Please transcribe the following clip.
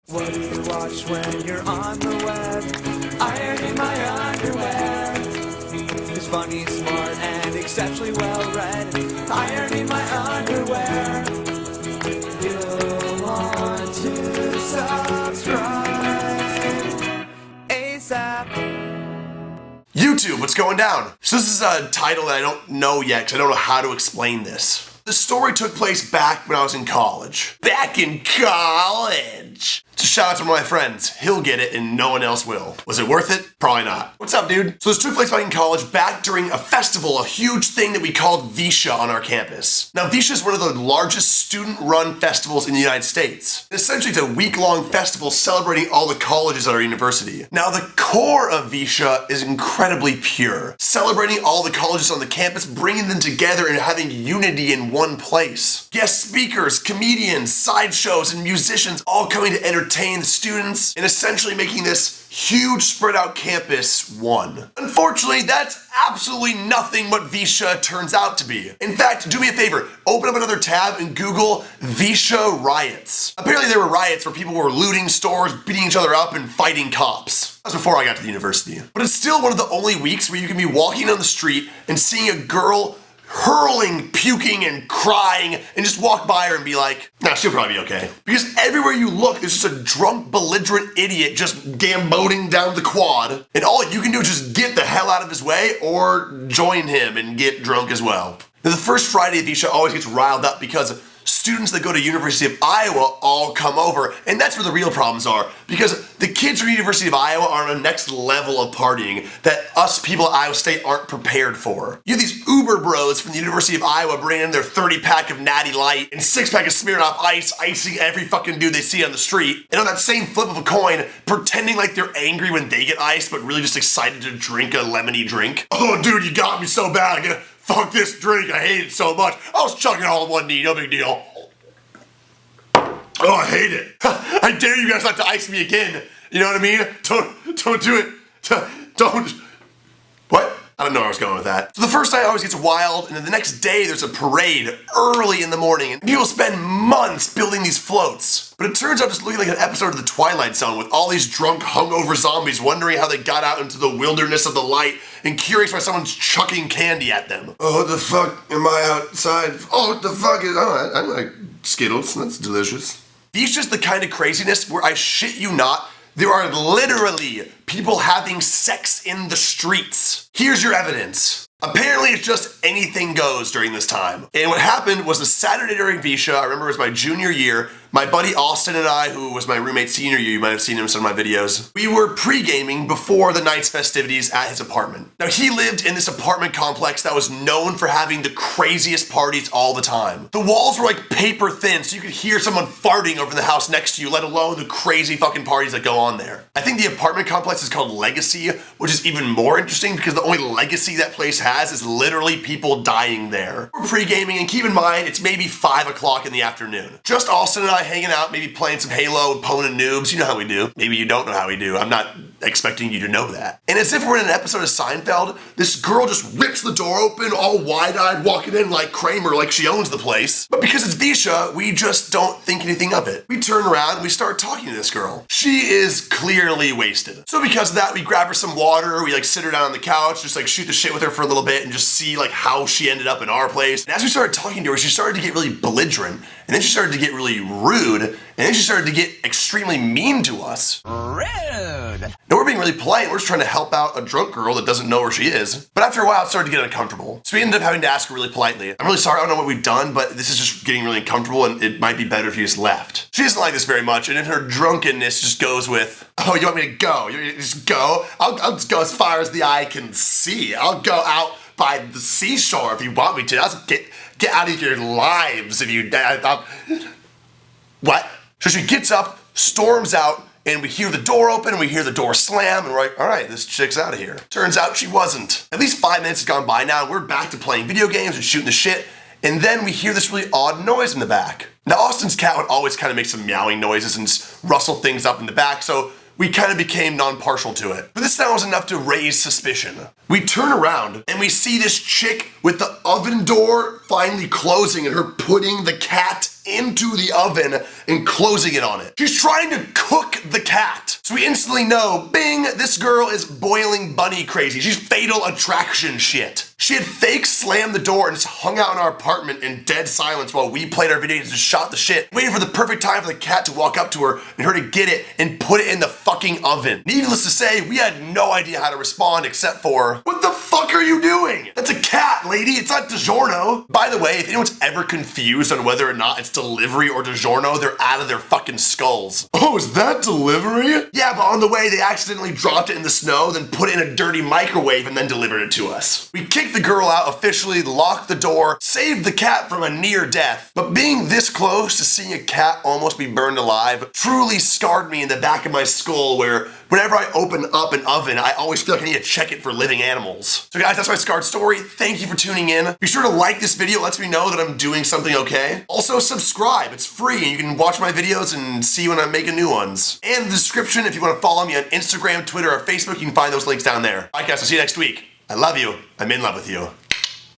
What do you watch when you're on the web? Ironing my underwear. It's funny, smart, and exceptionally well read. Ironing my underwear. You'll want to subscribe ASAP. YouTube, what's going down? So this is a title that I don't know yet because I don't know how to explain this. The story took place back when I was in college. Back in college! So shout out to one of my friends. He'll get it and no one else will. Was it worth it? Probably not. What's up, dude? So this took place back in college, back during a festival, a huge thing that we called VEISHEA on our campus. Now, VEISHEA is one of the largest student-run festivals in the United States. Essentially, it's a week-long festival celebrating all the colleges at our university. Now, the core of VEISHEA is incredibly pure, celebrating all the colleges on the campus, bringing them together and having unity in one place. Guest speakers, comedians, sideshows, and musicians all coming to entertain the students and essentially making this huge spread out campus one. Unfortunately, that's absolutely nothing what VEISHEA turns out to be. In fact, do me a favor, open up another tab and Google VEISHEA riots. Apparently there were riots where people were looting stores, beating each other up, and fighting cops. That was before I got to the university. But it's still one of the only weeks where you can be walking down the street and seeing a girl hurling, puking, and crying, and just walk by her and be like, nah, she'll probably be okay. Because everywhere you look, there's just a drunk, belligerent idiot just gamboting down the quad, and all you can do is just get the hell out of his way or join him and get drunk as well. Now, the first Friday of VEISHEA always gets riled up because students that go to University of Iowa all come over, and that's where the real problems are, because the kids from University of Iowa are on a next level of partying that us people at Iowa State aren't prepared for. You have these Uber bros from the University of Iowa bringing in their 30-pack of Natty Light and 6-pack of Smirnoff Ice, icing every fucking dude they see on the street, and on that same flip of a coin, pretending like they're angry when they get iced, but really just excited to drink a lemony drink. Oh, dude, you got me so bad. Fuck this drink, I hate it so much. I was chugging it all in one knee, no big deal. Oh, I hate it. I dare you guys not to ice me again. You know what I mean? Don't do it. Don't. What? I don't know where I was going with that. So the first night always gets wild, and then the next day there's a parade early in the morning, and people spend months building these floats. But it turns out it's looking like an episode of The Twilight Zone with all these drunk, hungover zombies wondering how they got out into the wilderness of the light and curious why someone's chucking candy at them. Oh, what the fuck am I outside? Oh, what the fuck is... Oh, I like Skittles. That's delicious. These just the kind of craziness where I shit you not, there are literally people having sex in the streets. Here's your evidence. Apparently it's just anything goes during this time. And what happened was the Saturday during VEISHEA, I remember it was my junior year, my buddy Austin and I, who was my roommate senior year, you might have seen him in some of my videos, we were pre-gaming before the night's festivities at his apartment. Now he lived in this apartment complex that was known for having the craziest parties all the time. The walls were like paper thin, so you could hear someone farting over the house next to you, let alone the crazy fucking parties that go on there. I think the apartment complex is called Legacy, which is even more interesting because the only legacy that place has is literally people dying there. We're pre-gaming, and keep in mind, it's maybe 5 o'clock in the afternoon. Just Austin and I hanging out, maybe playing some Halo, opponent noobs, you know how we do. Maybe you don't know how we do, I'm not expecting you to know that. And as if we're in an episode of Seinfeld, this girl just rips the door open, all wide-eyed, walking in like Kramer, like she owns the place. But because it's VEISHEA, we just don't think anything of it. We turn around and we start talking to this girl. She is clearly wasted. So because of that, we grab her some water, we like sit her down on the couch, just like shoot the shit with her for a little bit and just see like how she ended up in our place. And as we started talking to her, she started to get really belligerent, and then she started to get really rude, and then she started to get extremely mean to us. Rude! Now we're being really polite, we're just trying to help out a drunk girl that doesn't know where she is. But after a while, it started to get uncomfortable. So we ended up having to ask her really politely, I'm really sorry, I don't know what we've done, but this is just getting really uncomfortable and it might be better if you just left. She doesn't like this very much, and in her drunkenness just goes with, oh, you want me to go? You want me to just go? I'll just go as far as the eye can see. I'll go out by the seashore if you want me to. I'll just get out of your lives if you... What? So she gets up, storms out, and we hear the door open, and we hear the door slam, and we're like, all right, this chick's out of here. Turns out she wasn't. At least 5 minutes has gone by now, and we're back to playing video games and shooting the shit, and then we hear this really odd noise in the back. Now, Austin's cat would always kind of make some meowing noises and just rustle things up in the back, so we kind of became non-partial to it. But this sound was enough to raise suspicion. We turn around and we see this chick with the oven door finally closing and her putting the cat into the oven and closing it on it. She's trying to cook the cat. So we instantly know, bing, this girl is boiling bunny crazy. She's fatal attraction shit. She had fake slammed the door and just hung out in our apartment in dead silence while we played our video games and shot the shit, waiting for the perfect time for the cat to walk up to her and her to get it and put it in the fucking oven. Needless to say, we had no idea how to respond except for, what the fuck are you doing? That's a cat, lady. It's not DiGiorno. By the way, if anyone's ever confused on whether or not it's delivery or DiGiorno, they're out of their fucking skulls. Oh, is that delivery? Yeah, but on the way, they accidentally dropped it in the snow, then put it in a dirty microwave and then delivered it to us. We kicked the girl out officially, locked the door, saved the cat from a near death. But being this close to seeing a cat almost be burned alive truly scarred me in the back of my skull, where whenever I open up an oven, I always feel like I need to check it for living animals. So guys, that's my scarred story. Thank you for tuning in. Be sure to like this video. It lets me know that I'm doing something okay. Also subscribe. It's free and you can watch my videos and see when I'm making new ones. And in the description, if you want to follow me on Instagram, Twitter, or Facebook, you can find those links down there. All right guys, I'll see you next week. I love you. I'm in love with you.